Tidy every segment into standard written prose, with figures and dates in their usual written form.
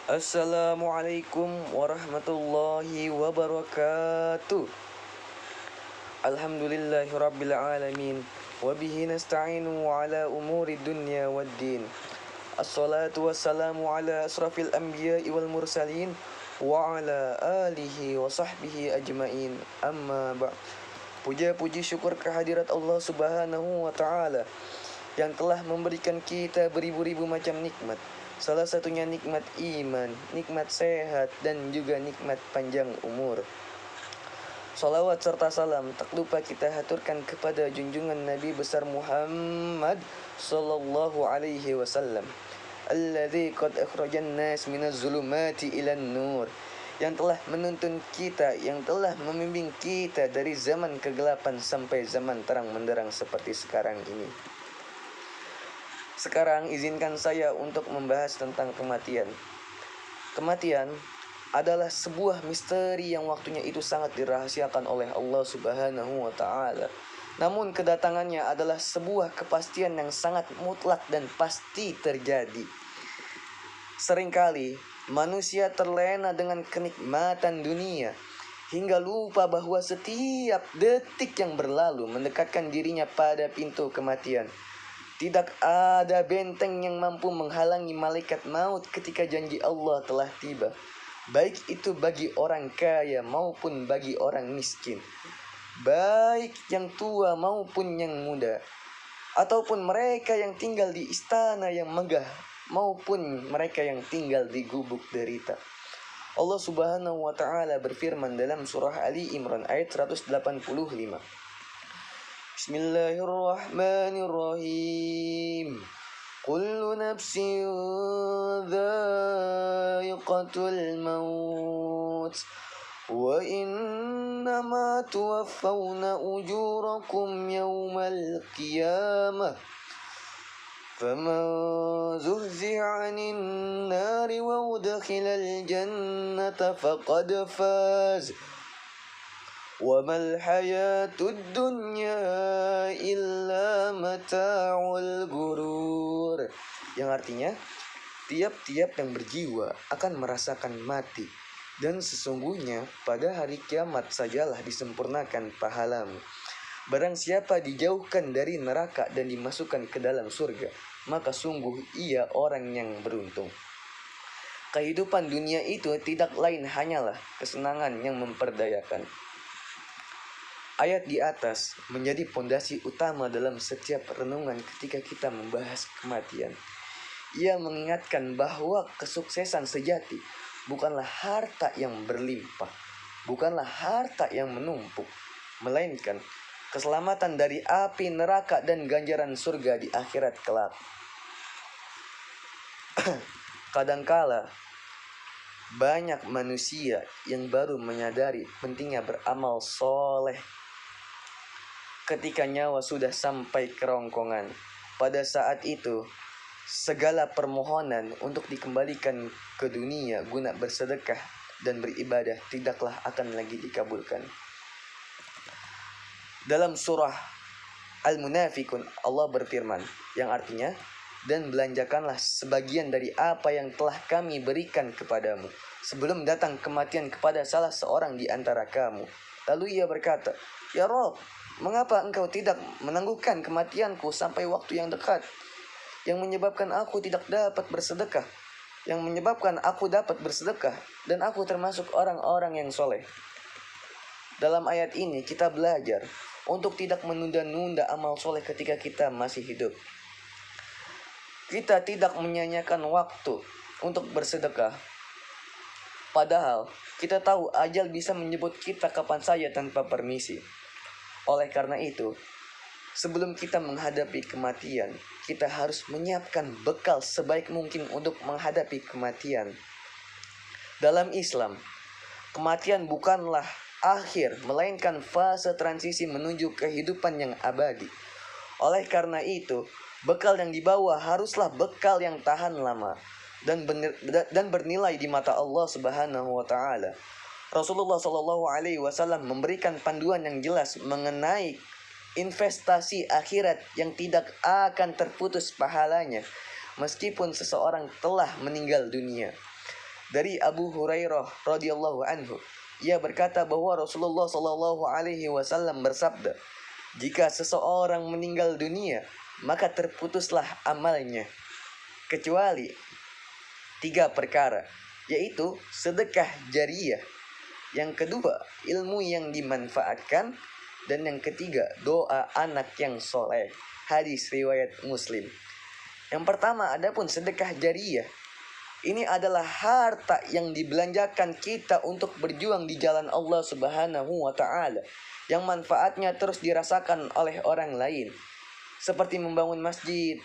Assalamualaikum warahmatullahi wabarakatuh. Alhamdulillahirabbil alamin. Wabihi nasta'inu ala umuri dunya waddin. Assalatu wassalamu ala asrafil anbiya'i wal mursalin wa ala alihi wa sahbihi ajmain. Amma ba'd. Puja-puji syukur kehadirat Allah Subhanahu wa taala yang telah memberikan kita beribu-ribu macam nikmat. Salah satunya nikmat iman, nikmat sehat, dan juga nikmat panjang umur. Salawat serta salam tak lupa kita haturkan kepada junjungan Nabi besar Muhammad sallallahu alaihi wasallam, alladzi qad akhrajan nas minaz zulumati ilan nur, yang telah menuntun kita, yang telah membimbing kita dari zaman kegelapan sampai zaman terang menderang seperti sekarang ini. Sekarang izinkan saya untuk membahas tentang kematian. Kematian adalah sebuah misteri yang waktunya itu sangat dirahasiakan oleh Allah Subhanahu wa taala. Namun kedatangannya adalah sebuah kepastian yang sangat mutlak dan pasti terjadi. Seringkali manusia terlena dengan kenikmatan dunia hingga lupa bahwa setiap detik yang berlalu mendekatkan dirinya pada pintu kematian. Tidak ada benteng yang mampu menghalangi malaikat maut ketika janji Allah telah tiba, baik itu bagi orang kaya maupun bagi orang miskin, baik yang tua maupun yang muda, ataupun mereka yang tinggal di istana yang megah maupun mereka yang tinggal di gubuk derita. Allah Subhanahu wa taala berfirman dalam surah Ali Imran ayat 185. Bismillahirrahmanirrahim. Kullu nafsin dha'iqatul maut wa innama tuwaffawna ujurakum yawmal qiyamah. Faman zuhzi'a 'anil nari wa udkhilal jannata faqad faz. وَمَا الْحَيَاةُ الدُّنْيَا إِلَّا مَتَاعُ الْغُرُورِ. Yang artinya, tiap-tiap yang berjiwa akan merasakan mati, dan sesungguhnya pada hari kiamat sajalah disempurnakan pahalamu. Barang siapa dijauhkan dari neraka dan dimasukkan ke dalam surga, maka sungguh ia orang yang beruntung. Kehidupan dunia itu tidak lain hanyalah kesenangan yang memperdayakan. Ayat di atas menjadi pondasi utama dalam setiap renungan ketika kita membahas kematian. Ia mengingatkan bahwa kesuksesan sejati bukanlah harta yang berlimpah, bukanlah harta yang menumpuk, melainkan keselamatan dari api neraka dan ganjaran surga di akhirat kelak. Kadangkala banyak manusia yang baru menyadari pentingnya beramal soleh ketika nyawa sudah sampai kerongkongan. Pada saat itu, segala permohonan untuk dikembalikan ke dunia guna bersedekah dan beribadah tidaklah akan lagi dikabulkan. Dalam surah Al-Munafikun, Allah berfirman, yang artinya, dan belanjakanlah sebagian dari apa yang telah kami berikan kepadamu sebelum datang kematian kepada salah seorang di antara kamu. Lalu ia berkata, Ya Rabb, mengapa engkau tidak menangguhkan kematianku sampai waktu yang dekat, yang menyebabkan aku tidak dapat bersedekah, yang menyebabkan aku dapat bersedekah, dan aku termasuk orang-orang yang soleh. Dalam ayat ini kita belajar untuk tidak menunda-nunda amal soleh ketika kita masih hidup. Kita tidak menyanyiakan waktu untuk bersedekah. Padahal kita tahu ajal bisa menyebut kita kapan saja tanpa permisi. Oleh karena itu, sebelum kita menghadapi kematian, kita harus menyiapkan bekal sebaik mungkin untuk menghadapi kematian. Dalam Islam, kematian bukanlah akhir, melainkan fase transisi menuju kehidupan yang abadi. Oleh karena itu, bekal yang dibawa haruslah bekal yang tahan lama dan bernilai di mata Allah Subhanahu wa taala. Rasulullah Shallallahu Alaihi Wasallam memberikan panduan yang jelas mengenai investasi akhirat yang tidak akan terputus pahalanya meskipun seseorang telah meninggal dunia. Dari Abu Hurairah radhiyallahu anhu, ia berkata bahwa Rasulullah Shallallahu alaihi wasallam bersabda, "Jika seseorang meninggal dunia, maka terputuslah amalnya kecuali 3 perkara, yaitu sedekah jariyah, yang kedua ilmu yang dimanfaatkan, dan yang ketiga doa anak yang soleh." Hadis riwayat Muslim. Yang pertama, adapun sedekah jariyah, ini adalah harta yang dibelanjakan kita untuk berjuang di jalan Allah Subhanahu wa taala, yang manfaatnya terus dirasakan oleh orang lain, seperti membangun masjid,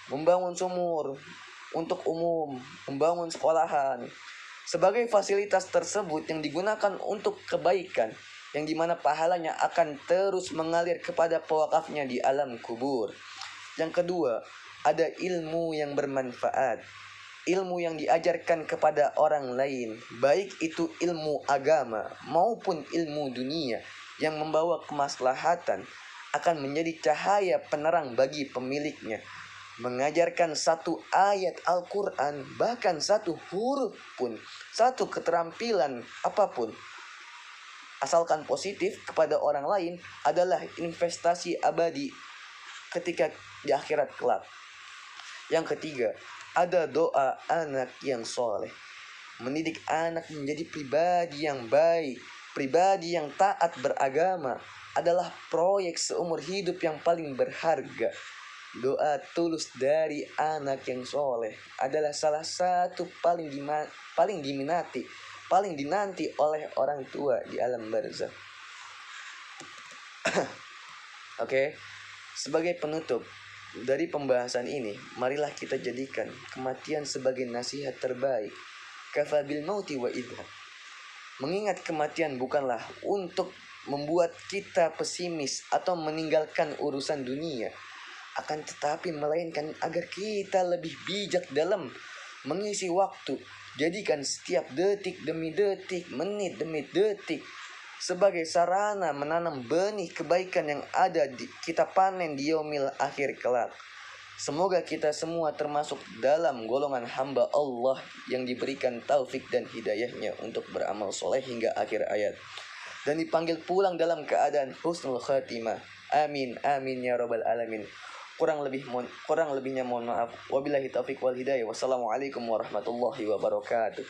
membangun sumur untuk umum, membangun sekolahan. Sebagai fasilitas tersebut yang digunakan untuk kebaikan, yang dimana pahalanya akan terus mengalir kepada pewakafnya di alam kubur. Yang kedua, ada ilmu yang bermanfaat, ilmu yang diajarkan kepada orang lain, baik itu ilmu agama maupun ilmu dunia yang membawa kemaslahatan, akan menjadi cahaya penerang bagi pemiliknya. Mengajarkan satu ayat Al-Quran, bahkan satu huruf pun, satu keterampilan apapun, asalkan positif kepada orang lain, adalah investasi abadi ketika di akhirat kelak. Yang ketiga, ada doa anak yang soleh. Mendidik anak menjadi pribadi yang baik, pribadi yang taat beragama, adalah proyek seumur hidup yang paling berharga. Doa tulus dari anak yang soleh adalah salah satu paling diminati, paling dinanti oleh orang tua di alam barzakh. Oke, sebagai penutup dari pembahasan ini, marilah kita jadikan kematian sebagai nasihat terbaik. Kafa bil mauti wa idha. Mengingat kematian bukanlah untuk membuat kita pesimis atau meninggalkan urusan dunia, akan tetapi melainkan agar kita lebih bijak dalam mengisi waktu. Jadikan setiap detik demi detik, menit demi detik sebagai sarana menanam benih kebaikan yang ada kita panen di yaumil akhir kelak. Semoga kita semua termasuk dalam golongan hamba Allah yang diberikan taufik dan hidayahnya untuk beramal soleh hingga akhir ayat, dan dipanggil pulang dalam keadaan husnul khatimah. Amin amin ya rabbal alamin. Kurang lebihnya mohon maaf. Wabillahi taufiq wal hidayah. Wassalamualaikum warahmatullahi wabarakatuh.